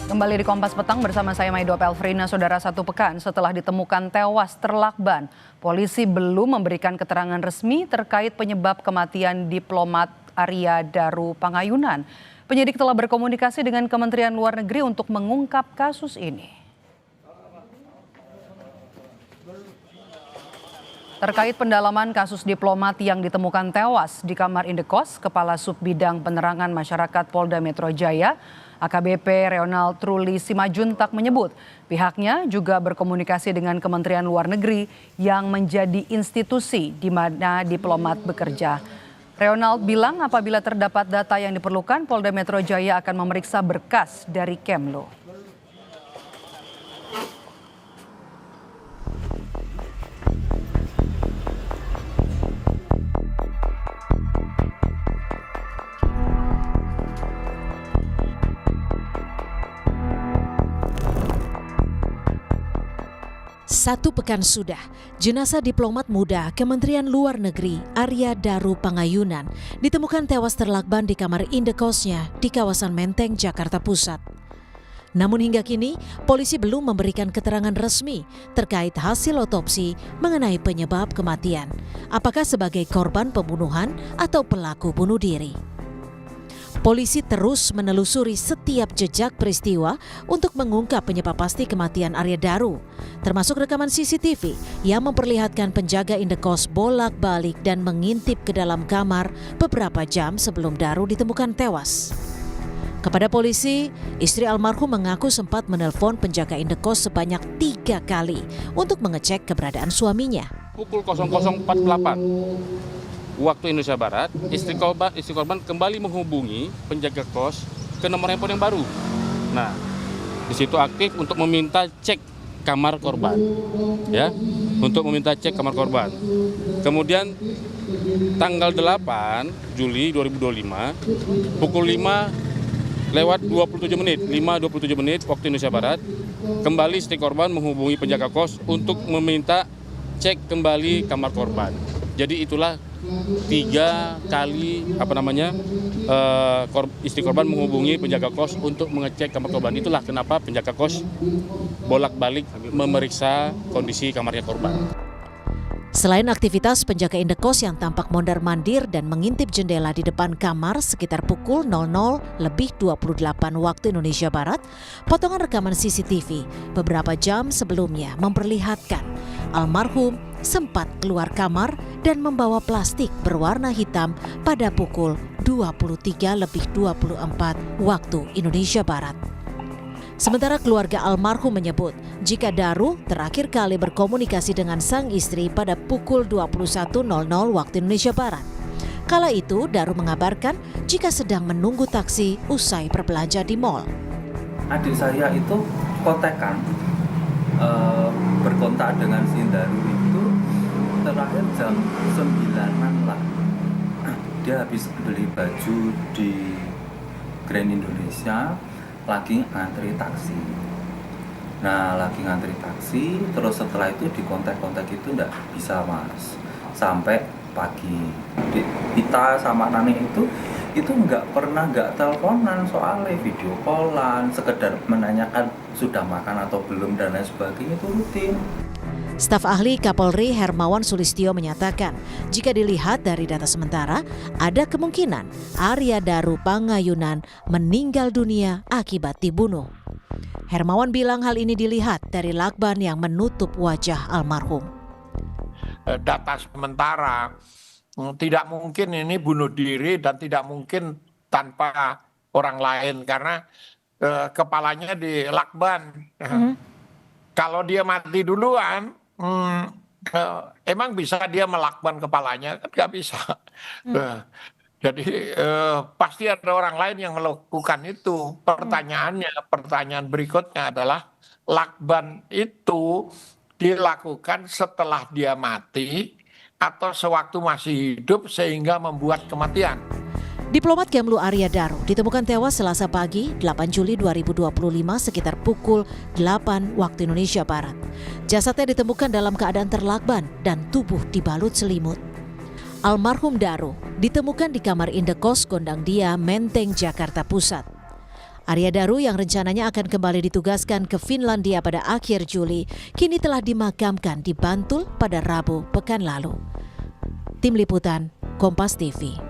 Kembali di Kompas Petang bersama saya Maido Pelfrina. Saudara, 1 pekan setelah ditemukan tewas terlakban, polisi belum memberikan keterangan resmi terkait penyebab kematian diplomat Arya Daru Pangayunan. Penyidik telah berkomunikasi dengan Kementerian Luar Negeri untuk mengungkap kasus ini. Terkait pendalaman kasus diplomat yang ditemukan tewas di kamar indekos, Kepala Subbidang Penerangan Masyarakat Polda Metro Jaya, AKBP Ronald Truli Simajuntak menyebut pihaknya juga berkomunikasi dengan Kementerian Luar Negeri yang menjadi institusi di mana diplomat bekerja. Ronald bilang apabila terdapat data yang diperlukan, Polda Metro Jaya akan memeriksa berkas dari Kemlu. Satu pekan sudah, jenazah diplomat muda Kementerian Luar Negeri Arya Daru Pangayunan ditemukan tewas terlakban di kamar indekosnya di kawasan Menteng, Jakarta Pusat. Namun hingga kini, polisi belum memberikan keterangan resmi terkait hasil otopsi mengenai penyebab kematian, apakah sebagai korban pembunuhan atau pelaku bunuh diri. Polisi terus menelusuri setiap jejak peristiwa untuk mengungkap penyebab pasti kematian Arya Daru, termasuk rekaman CCTV yang memperlihatkan penjaga indekos bolak-balik dan mengintip ke dalam kamar beberapa jam sebelum Daru ditemukan tewas. Kepada polisi, istri almarhum mengaku sempat menelpon penjaga indekos sebanyak 3 kali untuk mengecek keberadaan suaminya. Pukul 00.48 waktu Indonesia Barat, istri korban kembali menghubungi penjaga kos ke nomor handphone yang baru. Nah, di situ aktif untuk meminta cek kamar korban, ya, untuk meminta cek kamar korban. Kemudian tanggal 8 Juli 2025, pukul 5:27 menit waktu Indonesia Barat, kembali istri korban menghubungi penjaga kos untuk meminta cek kembali kamar korban. Jadi itulah 3 kali istri korban menghubungi penjaga kos untuk mengecek kamar korban. Itulah kenapa penjaga kos bolak-balik memeriksa kondisi kamarnya korban. Selain aktivitas penjaga indekos yang tampak mondar-mandir dan mengintip jendela di depan kamar sekitar pukul 00:28 waktu Indonesia Barat, potongan rekaman CCTV beberapa jam sebelumnya memperlihatkan almarhum sempat keluar kamar dan membawa plastik berwarna hitam pada pukul 23:24 waktu Indonesia Barat. Sementara keluarga almarhum menyebut jika Daru terakhir kali berkomunikasi dengan sang istri pada pukul 21:00 waktu Indonesia Barat. Kala itu Daru mengabarkan jika sedang menunggu taksi usai berbelanja di mal. Adik saya itu kontekan, berkontak dengan si Daru itu terakhir jam 9-an lah. Dia habis beli baju di Grand Indonesia, lagi ngantri taksi. Nah, lagi ngantri taksi, terus setelah itu di kontak-kontak itu enggak bisa, Mas. Sampai pagi. Kita sama Nani itu enggak teleponan, soalnya video callan, sekedar menanyakan sudah makan atau belum dan lain sebagainya, itu rutin. Staf ahli Kapolri Hermawan Sulistyo menyatakan, jika dilihat dari data sementara, ada kemungkinan Arya Daru Pangayunan meninggal dunia akibat dibunuh. Hermawan bilang hal ini dilihat dari lakban yang menutup wajah almarhum. Data sementara, tidak mungkin ini bunuh diri dan tidak mungkin tanpa orang lain karena kepalanya di lakban. Kalau dia mati duluan, emang bisa dia melakban kepalanya? Kan nggak bisa. Jadi pasti ada orang lain yang melakukan itu. Pertanyaan berikutnya adalah lakban itu dilakukan setelah dia mati atau sewaktu masih hidup sehingga membuat kematian. Diplomat Kemlu Arya Daru ditemukan tewas Selasa pagi 8 Juli 2025 sekitar pukul 8 waktu Indonesia Barat. Jasadnya ditemukan dalam keadaan terlakban dan tubuh dibalut selimut. Almarhum Daru ditemukan di kamar indekos Gondang Dia, Menteng, Jakarta Pusat. Arya Daru yang rencananya akan kembali ditugaskan ke Finlandia pada akhir Juli, kini telah dimakamkan di Bantul pada Rabu pekan lalu. Tim Liputan, Kompas TV.